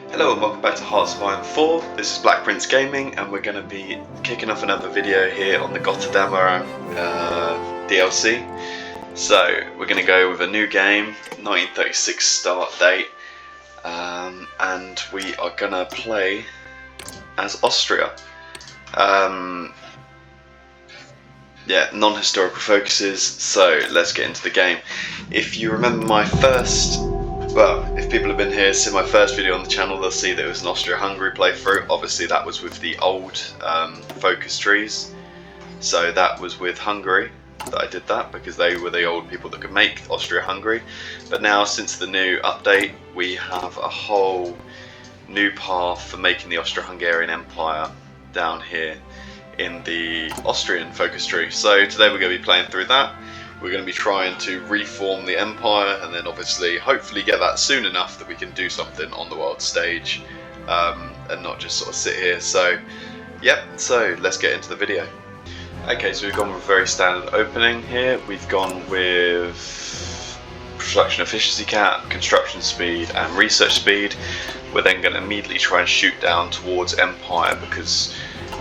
Hello and welcome back to Hearts of Iron 4. This is Black Prince Gaming and we're going to be kicking off another video here on the Götterdämmerung DLC. So we're going to go with a new game, 1936 start date, and we are going to play as Austria. Yeah, non-historical focuses, so let's get into the game. If you remember my first... Well, if people have been here since my first video on the channel, they'll see that it was an Austria Hungary playthrough. Obviously that was with the old focus trees, so that was with Hungary that I did that, because they were the old people that could make Austria Hungary. But now, since the new update, we have a whole new path for making the Austro-Hungarian Empire down here in the Austrian focus tree. So today we're going to be playing through that. We're going to be trying to reform the empire, and then obviously hopefully get that soon enough that we can do something on the world stage, and not just sort of sit here. So yep, so let's get into the video. Okay, so we've gone with a very standard opening here. We've gone with production efficiency cap, construction speed and research speed. We're then going to immediately try and shoot down towards empire, because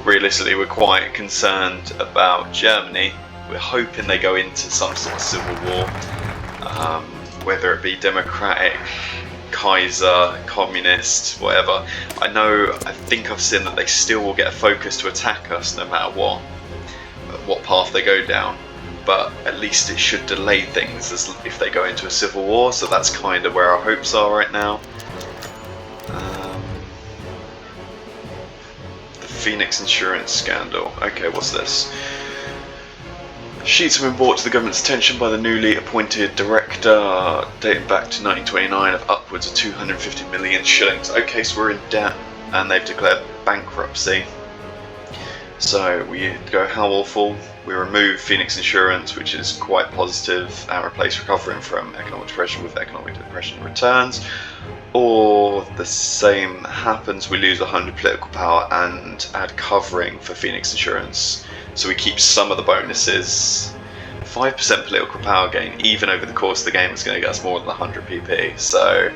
realistically we're quite concerned about Germany. We're hoping they go into some sort of civil war, whether it be democratic, Kaiser, communist, whatever. I think I've seen that they still will get a focus to attack us no matter what path they go down, but at least it should delay things as if they go into a civil war, so that's kind of where our hopes are right now. The Phoenix insurance scandal. Okay, what's this? Sheets have been brought to the government's attention by the newly appointed director, dating back to 1929, of upwards of 250 million shillings. Okay, so we're in debt, and they've declared bankruptcy. So we go, how awful. We remove Phoenix Insurance, which is quite positive, and replace recovering from economic depression with economic depression returns. Or the same happens, we lose 100 political power and add covering for Phoenix Insurance. So we keep some of the bonuses. 5% political power gain, even over the course of the game, is going to get us more than 100 PP. So,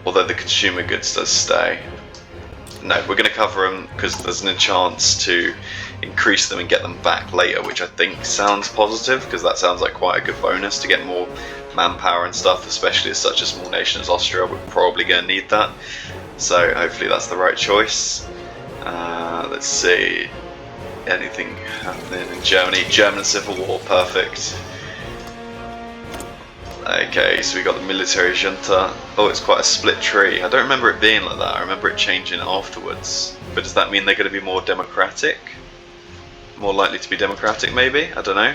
although the consumer goods does stay. No, we're going to cover them because there's a chance to increase them and get them back later, which I think sounds positive, because that sounds like quite a good bonus to get more manpower and stuff, especially as such a small nation as Austria. We're probably going to need that, so hopefully that's the right choice. Let's see, anything happening in Germany? German Civil War, perfect. Okay, so we got the military junta. Oh, it's quite a split tree. I don't remember it being like that. I remember it changing afterwards. But does that mean they're going to be more democratic? More likely to be democratic, maybe? I don't know.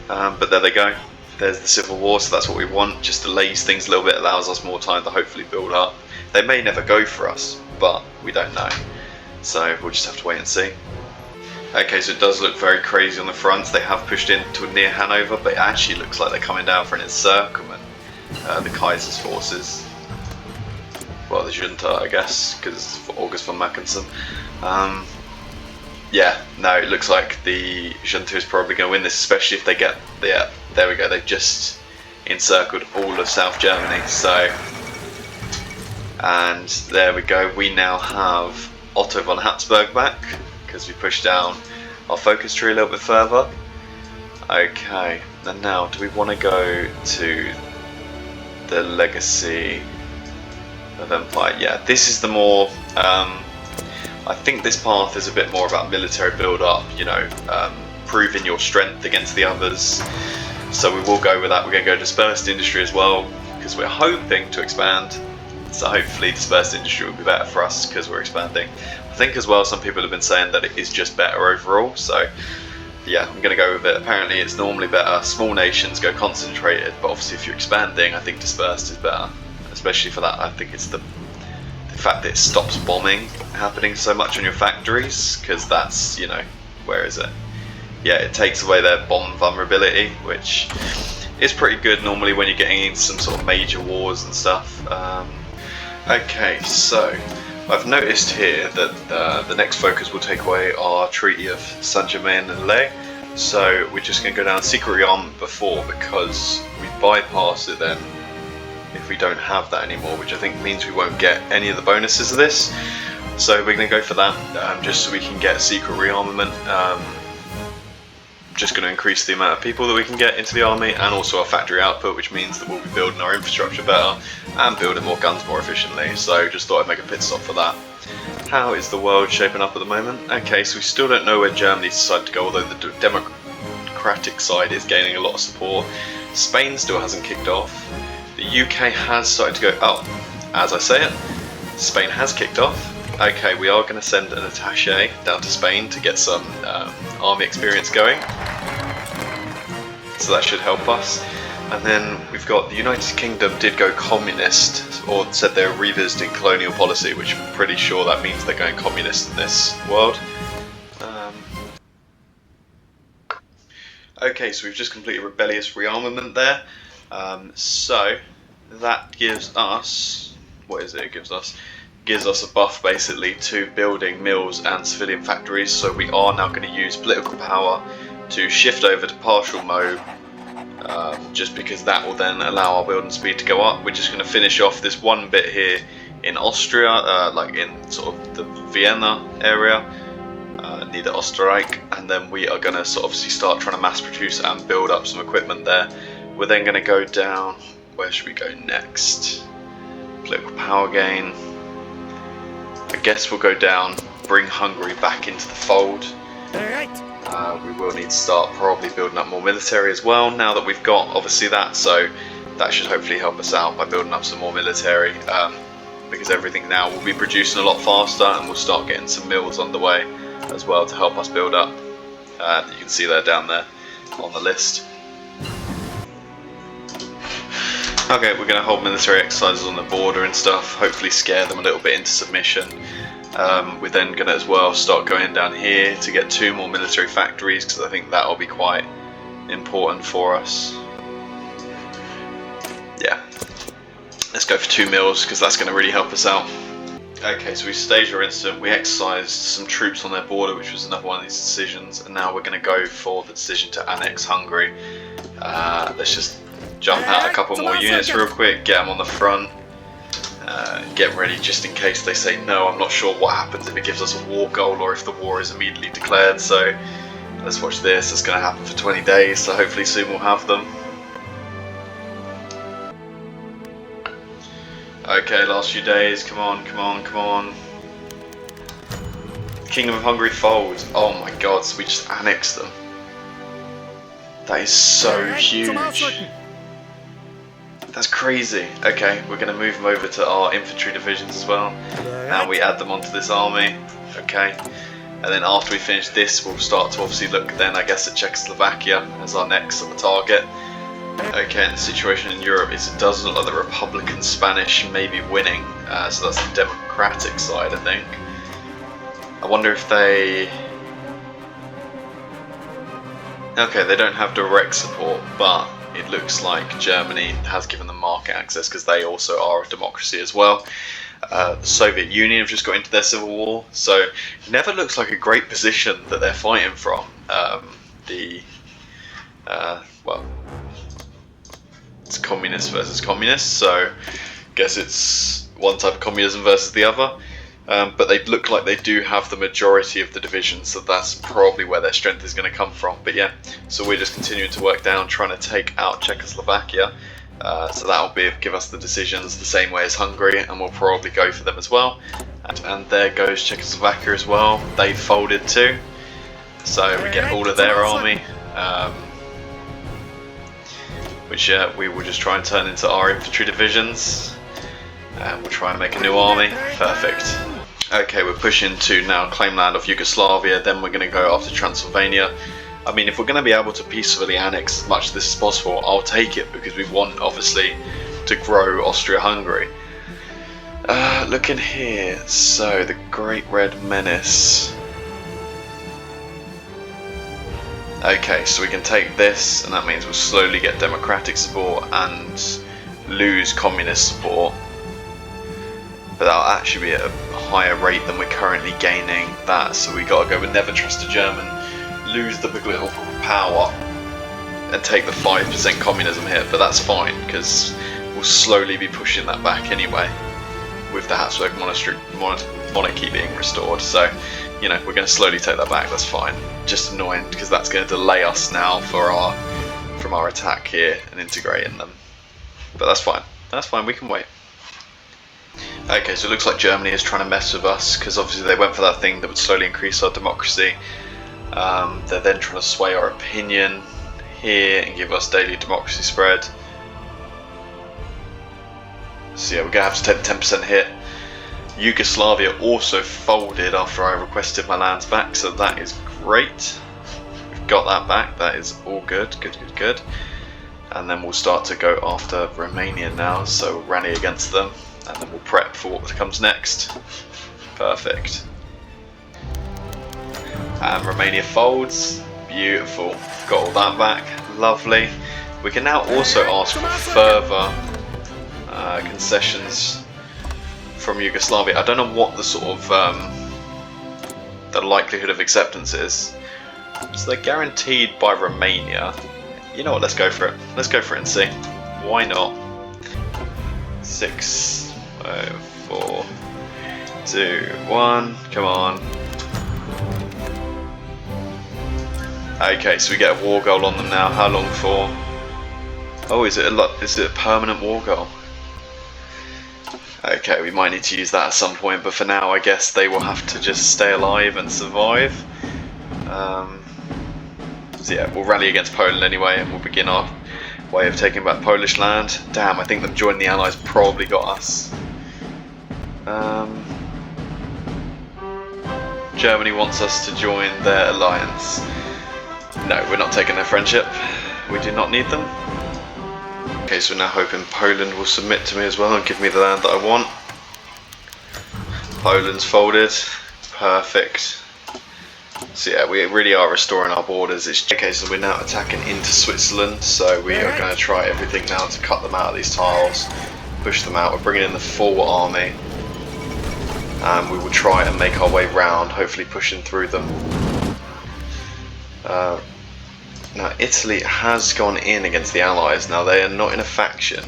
But there they go. There's the Civil War, so that's what we want. Just delays things a little bit, allows us more time to hopefully build up. They may never go for us, but we don't know. So we'll just have to wait and see. Okay, so it does look very crazy on the front. They have pushed into near Hanover, but it actually looks like they're coming down for an encirclement. The Kaiser's forces. Well, the junta, I guess, because it's for August von Mackensen. Yeah, no, it looks like the junta is probably going to win this, especially if they get... Yeah, there we go, they've just encircled all of South Germany, so... And there we go, we now have Otto von Habsburg back, because we pushed down our focus tree a little bit further. Okay, and now do we want to go to the legacy of empire? Yeah, this is the more, I think this path is a bit more about military build up, you know, proving your strength against the others. So we will go with that. We're going to go dispersed industry as well, because we're hoping to expand. So hopefully dispersed industry will be better for us because we're expanding. I think as well some people have been saying that it is just better overall, so yeah, I'm going to go with it. Apparently it's normally better. Small nations go concentrated, but obviously if you're expanding, I think dispersed is better. Especially for that, I think it's the fact that it stops bombing happening so much on your factories, because that's, you know, where is it? Yeah, it takes away their bomb vulnerability, which is pretty good normally when you're getting into some sort of major wars and stuff. Okay, so I've noticed here that the next focus will take away our Treaty of Saint-Germain-en-Laye, so we're just going to go down secret realm before, because we bypass it then if we don't have that anymore, which I think means we won't get any of the bonuses of this. So we're going to go for that, just so we can get secret rearmament. Just going to increase the amount of people that we can get into the army, and also our factory output, which means that we'll be building our infrastructure better and building more guns more efficiently. So just thought I'd make a pit stop for that. How is the world shaping up at the moment? Okay, so we still don't know where Germany's decided to go, although the democratic side is gaining a lot of support. Spain still hasn't kicked off. The UK has started to go up. As I say it, Spain has kicked off. Okay, we are going to send an attaché down to Spain to get some army experience going, so that should help us. And then we've got the United Kingdom did go communist, or said they're revisiting colonial policy, which I'm pretty sure that means they're going communist in this world. Okay, so we've just completed rebellious rearmament there. So that gives us, what is it? It gives us a buff basically to building mills and civilian factories. So we are now going to use political power to shift over to partial mode, just because that will then allow our building speed to go up. We're just going to finish off this one bit here in Austria, like in sort of the Vienna area, near the Österreich, and then we are going to sort of obviously start trying to mass produce and build up some equipment there. We're then going to go down, where should we go next? Political power gain. I guess we'll go down, bring Hungary back into the fold. We will need to start probably building up more military as well, now that we've got obviously that, so that should hopefully help us out by building up some more military, because everything now will be producing a lot faster, and we'll start getting some mills on the way as well to help us build up. You can see that down there on the list. Okay, we're going to hold military exercises on the border and stuff, hopefully scare them a little bit into submission. We're then going to as well start going down here to get 2 more military factories, because I think that will be quite important for us. Yeah, let's go for 2 mills, because that's going to really help us out. Okay, so we staged our incident, we exercised some troops on their border, which was another one of these decisions, and now we're going to go for the decision to annex Hungary. Let's just jump out a couple more units real quick, get them on the front, get ready just in case they say no. I'm not sure what happens if it gives us a war goal or if the war is immediately declared, so let's watch this. It's going to happen for 20 days, so hopefully soon we'll have them. Okay, last few days, come on, come on, come on. Kingdom of Hungary folds. Oh my god, so we just annexed them. That is so huge. That's crazy. Okay, we're going to move them over to our infantry divisions as well. Now we add them onto this army. Okay, and then after we finish this, we'll start to obviously look then, I guess, at Czechoslovakia as our next target. Okay, and the situation in Europe is it does look like the Republican Spanish may be winning, so that's the democratic side, I think. I wonder if they... Okay, they don't have direct support, but it looks like Germany has given them market access because they also are a democracy as well. The Soviet Union have just got into their civil war, so it never looks like a great position that they're fighting from. Well, it's communist versus communist, so I guess it's one type of communism versus the other. But they look like they do have the majority of the divisions, so that's probably where their strength is going to come from. But yeah, so we're just continuing to work down, trying to take out Czechoslovakia. So that'll give us the decisions the same way as Hungary, and we'll probably go for them as well. And there goes Czechoslovakia as well. They folded too, so we get all of their army, which we will just try and turn into our infantry divisions. And we'll try and make a new army. Perfect. Okay, we're pushing to now claim land of Yugoslavia, then we're going to go after Transylvania. I mean, if we're going to be able to peacefully annex as much of this as possible, I'll take it, because we want, obviously, to grow Austria Hungary. Looking here, so the Great Red Menace. Okay, so we can take this, and that means we'll slowly get democratic support and lose communist support. But that'll actually be at a higher rate than we're currently gaining that, so we gotta go with never trust a German, lose the political power, and take the 5% communism hit. But that's fine, because we'll slowly be pushing that back anyway, with the Habsburg monarchy being restored. So, you know, we're going to slowly take that back. That's fine. Just annoying because that's going to delay us now from our attack here and integrating them. But that's fine. That's fine. We can wait. Okay, so it looks like Germany is trying to mess with us because obviously they went for that thing that would slowly increase our democracy. They're then trying to sway our opinion here and give us daily democracy spread. So yeah, we're going to have to take the 10% hit. Yugoslavia also folded after I requested my lands back, so that is great. We've got that back, that is all good, good. And then we'll start to go after Romania now, so we'll rally against them, and then we'll prep for what comes next. Perfect. And Romania folds, beautiful. Got all that back, lovely. We can now also ask for further concessions from Yugoslavia. I don't know what the sort of the likelihood of acceptance is. So they're guaranteed by Romania. You know what? Let's go for it. Let's go for it and see. Why not? 6, 5, 4, 2, 1. Come on. Okay, so we get a war goal on them now. How long for? Oh, is it a permanent war goal? Okay, we might need to use that at some point, but for now I guess they will have to just stay alive and survive. So yeah, we'll rally against Poland anyway, and we'll begin our way of taking back Polish land. Damn, I think them joining the Allies probably got us. Germany wants us to join their alliance. No, we're not taking their friendship. We do not need them. Okay, so we're now hoping Poland will submit to me as well and give me the land that I want. Poland's folded. Perfect. So yeah, we really are restoring our borders. Okay, so we're now attacking into Switzerland, so we are going to try everything now to cut them out of these tiles, push them out. We're bringing in the full army, and we will try and make our way round, hopefully pushing through them. Now Italy has gone in against the Allies. Now they are not in a faction,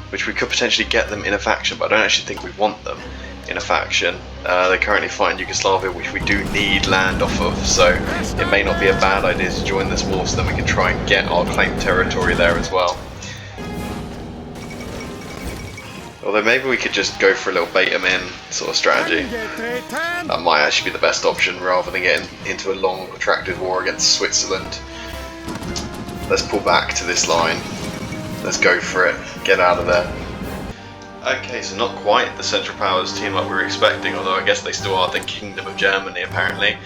which we could potentially get them in a faction, but I don't actually think we want them in a faction. They're currently fighting Yugoslavia, which we do need land off of, so it may not be a bad idea to join this war so then we can try and get our claimed territory there as well. Although maybe we could just go for a little bait them in sort of strategy. That might actually be the best option rather than getting into a long protracted war against Switzerland. Let's pull back to this line. Let's go for it. Get out of there. Okay, so not quite the Central Powers team up we were expecting, although I guess they still are the Kingdom of Germany apparently.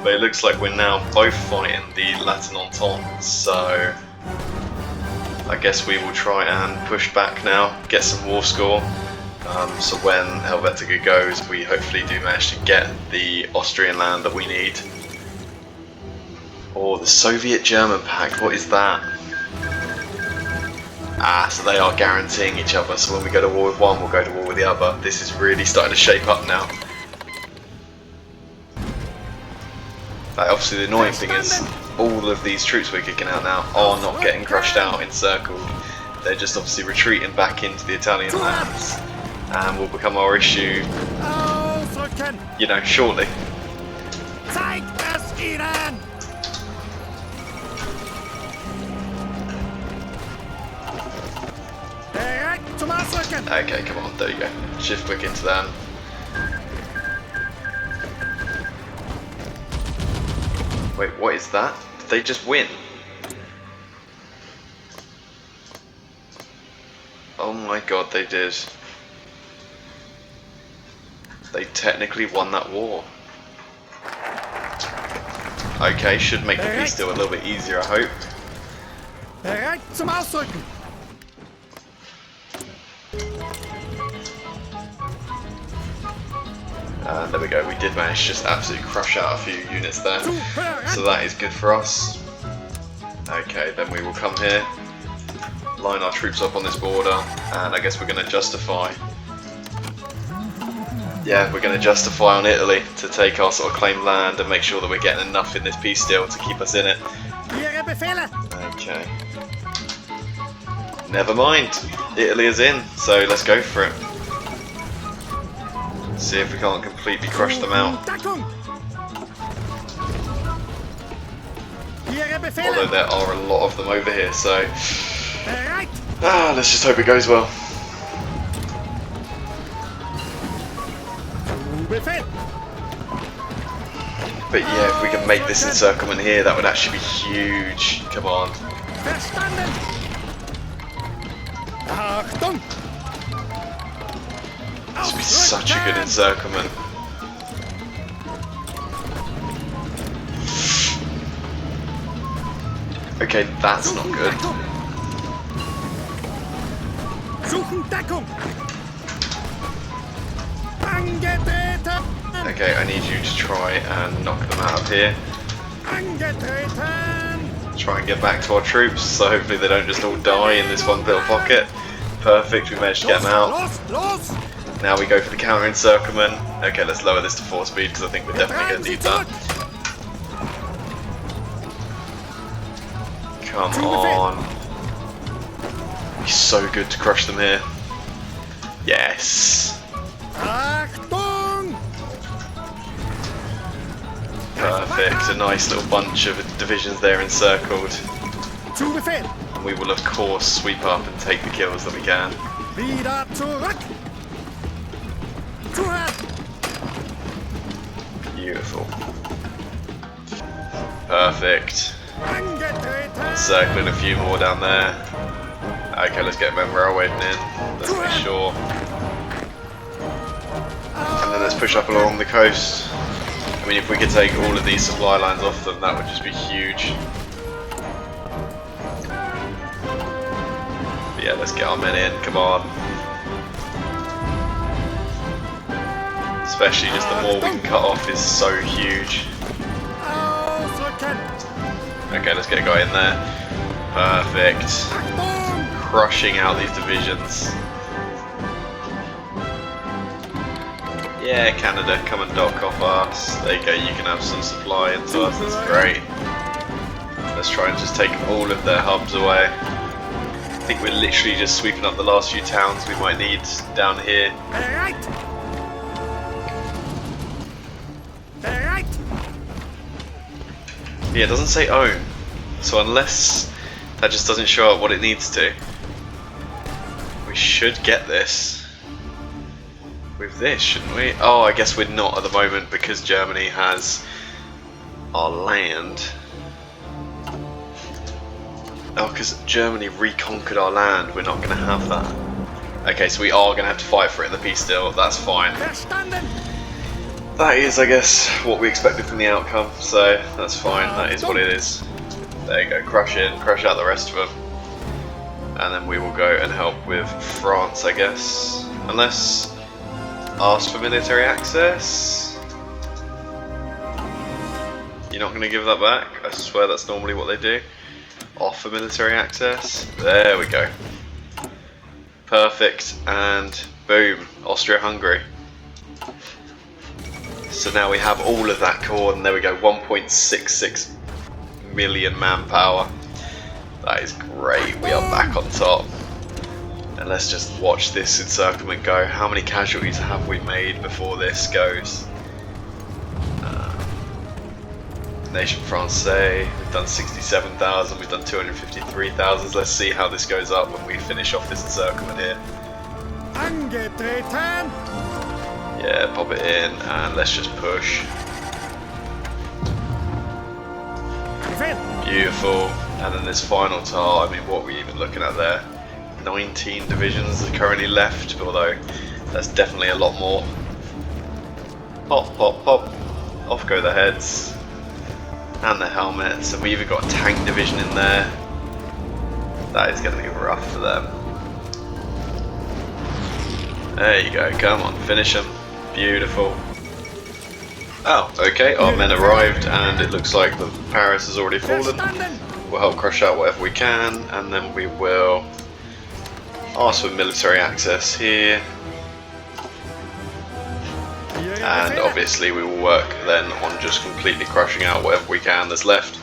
But it looks like we're now both fighting the Latin Entente, so I guess we will try and push back now, get some war score. So when Helvetica goes, we hopefully do manage to get the Austrian land that we need. Or the Soviet-German pact, what is that? Ah, so they are guaranteeing each other, so when we go to war with one, we'll go to war with the other. This is really starting to shape up now. Obviously the annoying thing is, all of these troops we're kicking out now are not getting crushed out, encircled. They're just obviously retreating back into the Italian lands, and will become our issue, you know, shortly. Okay, come on, there you go. Shift click into them. Wait, what is that? Did they just win? Oh my god, they did. They technically won that war. Okay, should make the peace deal a little bit easier, I hope. And there we go, we did manage to just absolutely crush out a few units there, so that is good for us. Okay, then we will come here, line our troops up on this border, and I guess we're going to justify. Yeah, we're going to justify on Italy to take our sort of claimed land and make sure that we're getting enough in this peace deal to keep us in it. Okay. Never mind, Italy is in, so let's go for it. See if we can't completely crush them out. Although there are a lot of them over here, so let's just hope it goes well. But yeah, if we can make this encirclement here, that would actually be huge. Come on. This would be such a good encirclement. Okay, that's not good. Okay, I need you to try and knock them out of here. Try and get back to our troops, so hopefully they don't just all die in this one little pocket. Perfect, we managed to get them out. Now we go for the counter encirclement. Okay, let's lower this to 4 speed because I think we're definitely going to need that. Come on. It'd be so good to crush them here. Yes. Perfect, a nice little bunch of divisions there encircled. And we will of course sweep up and take the kills that we can. Beautiful. Perfect. Encircling a few more down there. Okay, let's get them railroading in. Let's make sure. And then let's push up along the coast. I mean, if we could take all of these supply lines off them, that would just be huge. But yeah, let's get our men in, come on. Especially just the more we can cut off is so huge. Okay, let's get a guy in there. Perfect. Crushing out these divisions. Yeah, Canada, come and dock off us. There you go, you can have some supply into us, that's great. Let's try and just take all of their hubs away. I think we're literally just sweeping up the last few towns we might need down here. Yeah, it doesn't say own, so unless that just doesn't show up what it needs to, we should get this. With this, shouldn't we? Oh, I guess we're not at the moment because Germany has our land. Oh, because Germany reconquered our land, we're not going to have that. Okay, so we are going to have to fight for it in the peace deal, that's fine. That is, I guess, what we expected from the outcome, so that's fine, that is what it is. There you go, crush in, crush out the rest of them. And then we will go and help with France, I guess. Unless... ask for military access. You're not going to give that back? I swear that's normally what they do. Offer military access. There we go. Perfect. And boom. Austria Hungary. So now we have all of that core, and there we go. 1.66 million manpower. That is great. We are back on top. And let's just watch this encirclement go. How many casualties have we made before this goes? Nation Francais, we've done 67,000, we've done 253,000. Let's see how this goes up when we finish off this encirclement here. Yeah, pop it in and let's just push. Beautiful. And then this final tile, I mean, what are we even looking at there? 19 divisions are currently left, although that's definitely a lot more. Pop, pop, pop. Off go the heads. And the helmets. And we even got a tank division in there. That is going to be rough for them. There you go, come on, finish them. Beautiful. Oh, okay, our men arrived and it looks like the Paris has already fallen. We'll help crush out whatever we can, and then we will ask for military access here. And obviously we will work then on just completely crushing out whatever we can that's left.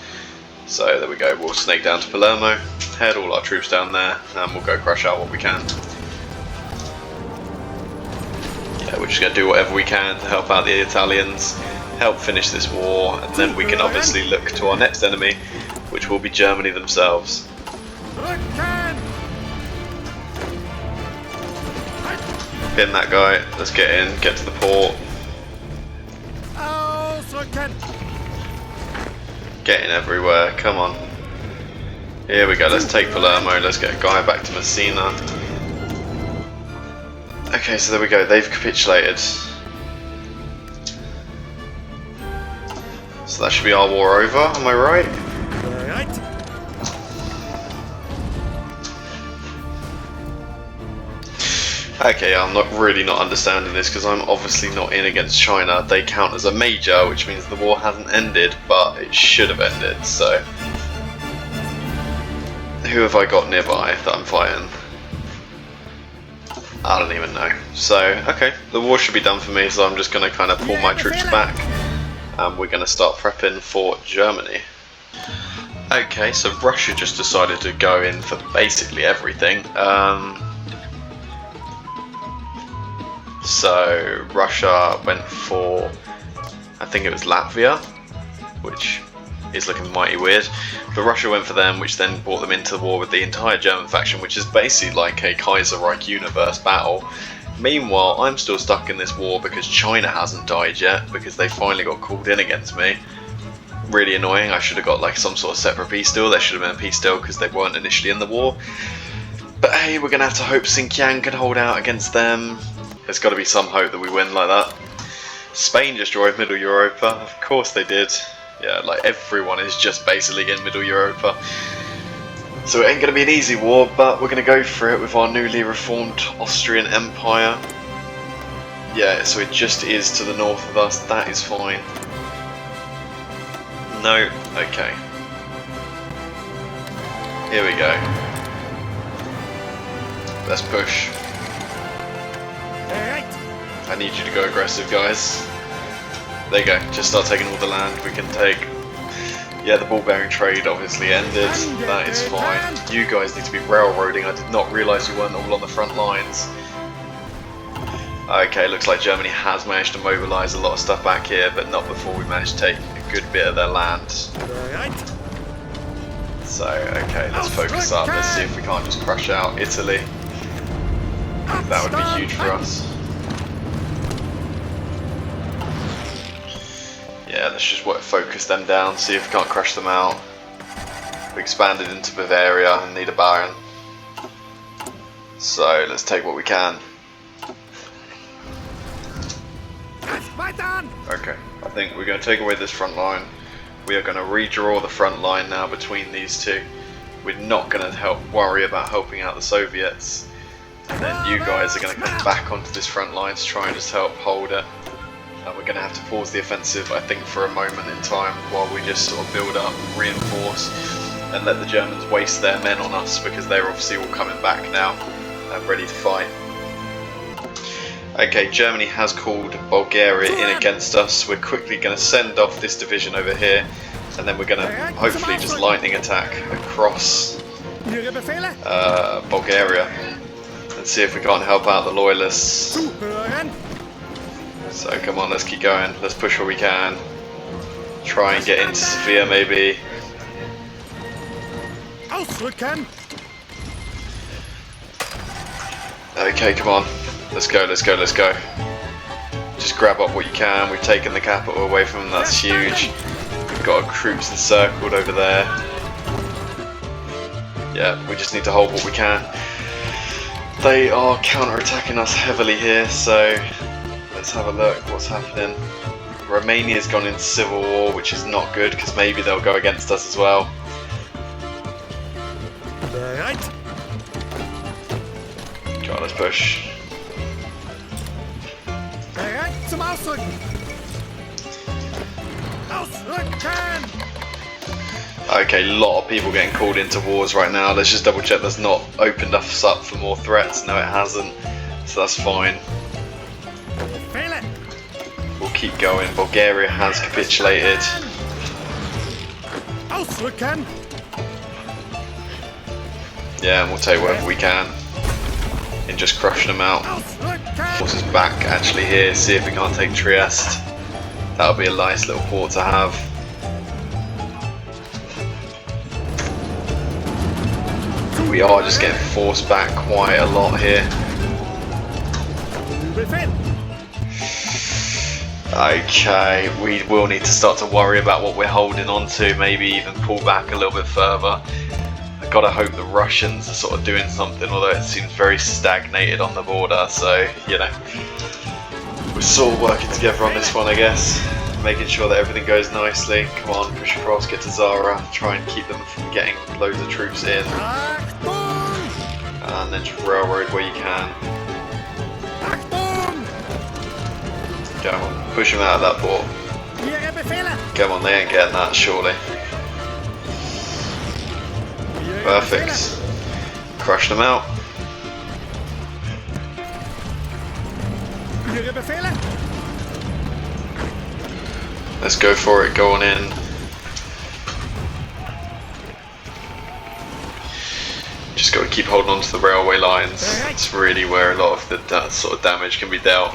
So there we go, we'll snake down to Palermo, head all our troops down there, and we'll go crush out what we can. Yeah, we're just going to do whatever we can to help out the Italians, help finish this war, and then we can obviously look to our next enemy, which will be Germany themselves. Pin that guy, let's get in, get to the port. Get in everywhere, come on. Here we go, let's take Palermo, let's get a guy back to Messina. Okay, so there we go, they've capitulated. So that should be our war over, am I right? Okay, I'm not understanding this because I'm obviously not in against China. They count as a major, which means the war hasn't ended, but it should have ended, so... Who have I got nearby that I'm fighting? I don't even know. So, okay, the war should be done for me, so I'm just going to kind of pull my troops back. And we're going to start prepping for Germany. Okay, so Russia just decided to go in for basically everything. So Russia went for, I think it was Latvia, which is looking mighty weird. But Russia went for them, which then brought them into war with the entire German faction, which is basically like a Kaiserreich universe battle. Meanwhile, I'm still stuck in this war because China hasn't died yet, because they finally got called in against me. Really annoying. I should have got like some sort of separate peace deal. There should have been a peace deal because they weren't initially in the war. But hey, we're going to have to hope Xinjiang can hold out against them. There's got to be some hope that we win like that. Spain destroyed Middle Europa. Of course they did. Yeah, like everyone is just basically in Middle Europa. So it ain't going to be an easy war, but we're going to go for it with our newly reformed Austrian Empire. Yeah, so it just is to the north of us. That is fine. No, okay. Here we go. Let's push. I need you to go aggressive, guys. There you go, just start taking all the land we can take. Yeah, the ball bearing trade obviously ended, that is fine. You guys need to be railroading, I did not realise you weren't all on the front lines. Okay, looks like Germany has managed to mobilise a lot of stuff back here, but not before we managed to take a good bit of their land. So, okay, let's focus up, let's see if we can't just crush out Italy. That would be huge for us. Yeah, let's just focus them down, see if we can't crush them out. We expanded into Bavaria and need a baron. So let's take what we can. Okay, I think we're going to take away this front line. We are going to redraw the front line now between these two. We're not going to worry about helping out the Soviets. And then you guys are going to come back onto this front line to try and just help hold it. We're going to have to pause the offensive, I think, for a moment in time while we just sort of build up, reinforce, and let the Germans waste their men on us because they're obviously all coming back now and ready to fight. Okay, Germany has called Bulgaria in against us. We're quickly going to send off this division over here, and then we're going to hopefully just lightning attack across Bulgaria and see if we can't help out the loyalists. So come on, let's keep going, let's push where we can. Try and get into Sofia maybe. Okay, come on. Let's go, let's go, let's go. Just grab up what you can. We've taken the capital away from them, that's huge. We've got our troops encircled over there. Yeah, we just need to hold what we can. They are counter-attacking us heavily here, so let's have a look what's happening. Romania's gone into civil war, which is not good because maybe they'll go against us as well. God, let's push. Okay, a lot of people getting called into wars right now. Let's just double check that's not opened us up for more threats. No, it hasn't, so that's fine. We'll keep going. Bulgaria has capitulated. Ausrücken! Yeah, and we'll take whatever we can in just crushing them out. Forces back actually here, see if we can't take Trieste. That'll be a nice little port to have. We are just getting forced back quite a lot here. Okay, we will need to start to worry about what we're holding on to, maybe even pull back a little bit further. I gotta hope the Russians are sort of doing something, although it seems very stagnated on the border, so, you know. We're sort of working together on this one, I guess. Making sure that everything goes nicely. Come on, push across, get to Zara, try and keep them from getting loads of troops in. And then just railroad where you can. Go on, push them out of that port. Come on, they ain't getting that, surely. Perfect. Crush them out. Let's go for it, go on in. Just got to keep holding on to the railway lines. It's really where a lot of the sort of damage can be dealt.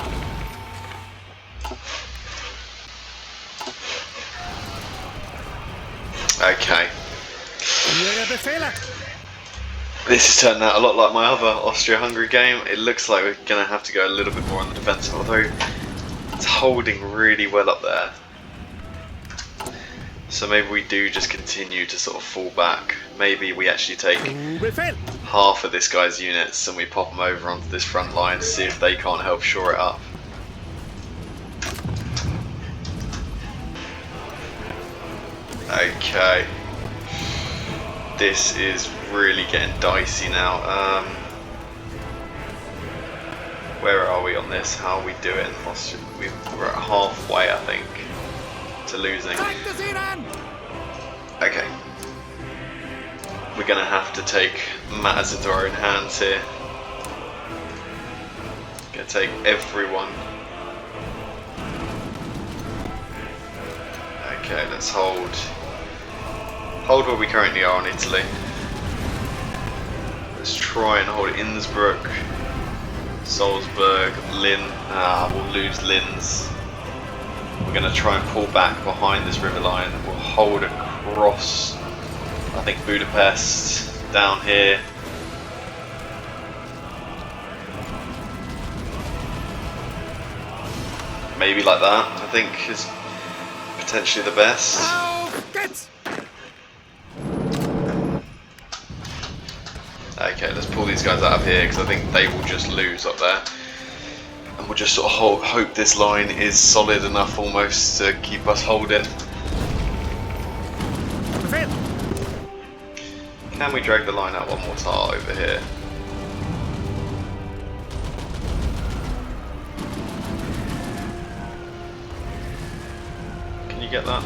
Okay. This has turned out a lot like my other Austria Hungary game. It looks like we're going to have to go a little bit more on the defensive, although it's holding really well up there. So maybe we do just continue to sort of fall back. Maybe we actually take half of this guy's units and we pop them over onto this front line to see if they can't help shore it up. Okay. This is really getting dicey now. Where are we on this? How are we doing? We're at halfway, I think, to losing. Okay. We're going to have to take matters into our own hands here. Going to take everyone. Okay, let's hold where we currently are in Italy. Let's try and hold Innsbruck, Salzburg, Linz. We'll lose Linz. We're going to try and pull back behind this river line. We'll hold across, I think, Budapest, down here. Maybe like that, I think is potentially the best. Okay, let's pull these guys out of here because I think they will just lose up there. And we'll just sort of hope this line is solid enough almost to keep us holding. Can we drag the line out one more time over here? Can you get that?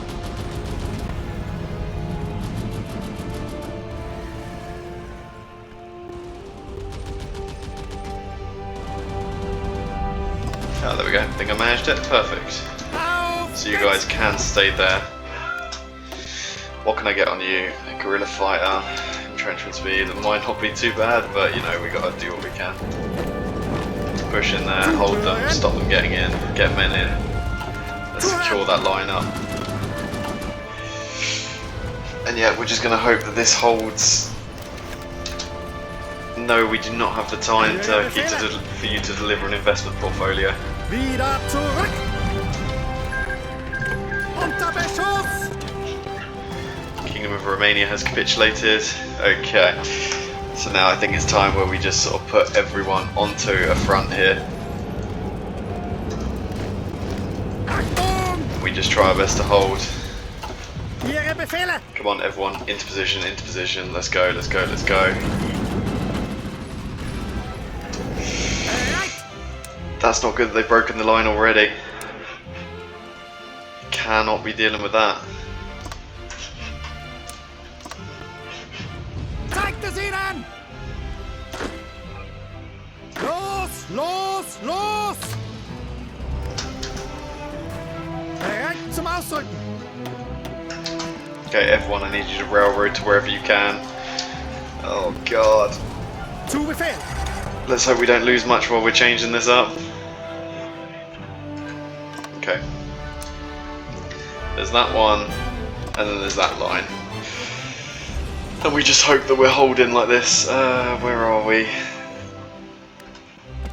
Oh, there we go. I think I managed it. Perfect. So you guys can stay there. What can I get on you? A guerrilla fighter, entrenchment speed. It might not be too bad, but you know, we gotta do what we can. Push in there, hold them, stop them getting in, get men in. Let's secure that line up. And yeah, we're just gonna hope that this holds. No, we do not have the time to for you to deliver an investment portfolio. Kingdom of Romania has capitulated. Okay, so now I think it's time where we just sort of put everyone onto a front here. We just try our best to hold. Come on, everyone, into position. Let's go, let's go, let's go. That's not good that they've broken the line already. Cannot be dealing with that. Los! Bereit zum Ausrücken! Okay, everyone, I need you to railroad to wherever you can. Oh god. Zu Befehl! Let's hope we don't lose much while we're changing this up. Okay. There's that one, and then there's that line. And we just hope that we're holding like this. Where are we?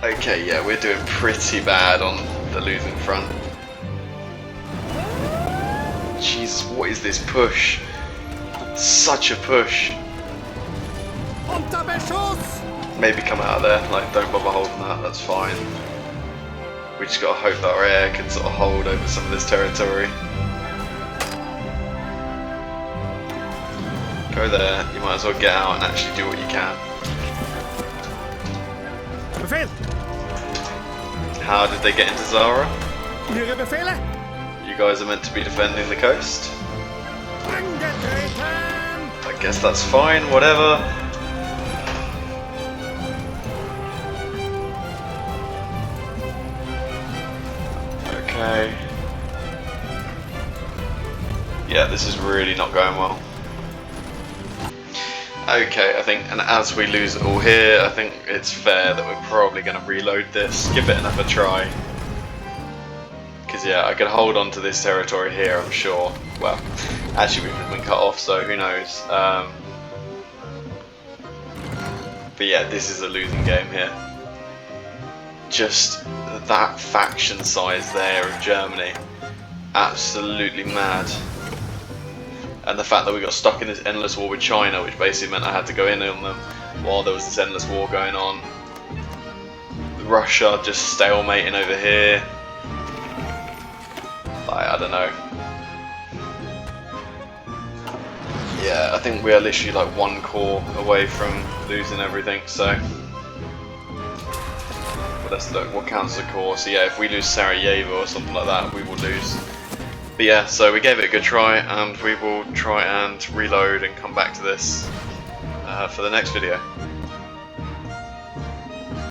Okay, yeah, we're doing pretty bad on the losing front. Jesus, what is this push? Such a push. Unter Beschuss! Maybe come out of there, like don't bother holding that, that's fine. We just gotta hope that our air can sort of hold over some of this territory. Go there, you might as well get out and actually do what you can. Befehl! How did they get into Zara? Ihre Befehle? You guys are meant to be defending the coast. Angetreten! I guess that's fine, whatever. Okay. Yeah, this is really not going well. Okay, I think, and as we lose it all here, I think it's fair that we're probably going to reload this, give it another try. Because yeah, I could hold on to this territory here, I'm sure. Well, actually we've been cut off, so who knows. But yeah, this is a losing game here. Just that faction size there of Germany, absolutely mad. And the fact that we got stuck in this endless war with China, which basically meant I had to go in on them while there was this endless war going on. Russia just stalemating over here. Like, I don't know. Yeah, I think we are literally like one corps away from losing everything, so. But let's look, what counts as a corps? So yeah, if we lose Sarajevo or something like that, we will lose. But yeah, so we gave it a good try, and we will try and reload and come back to this for the next video.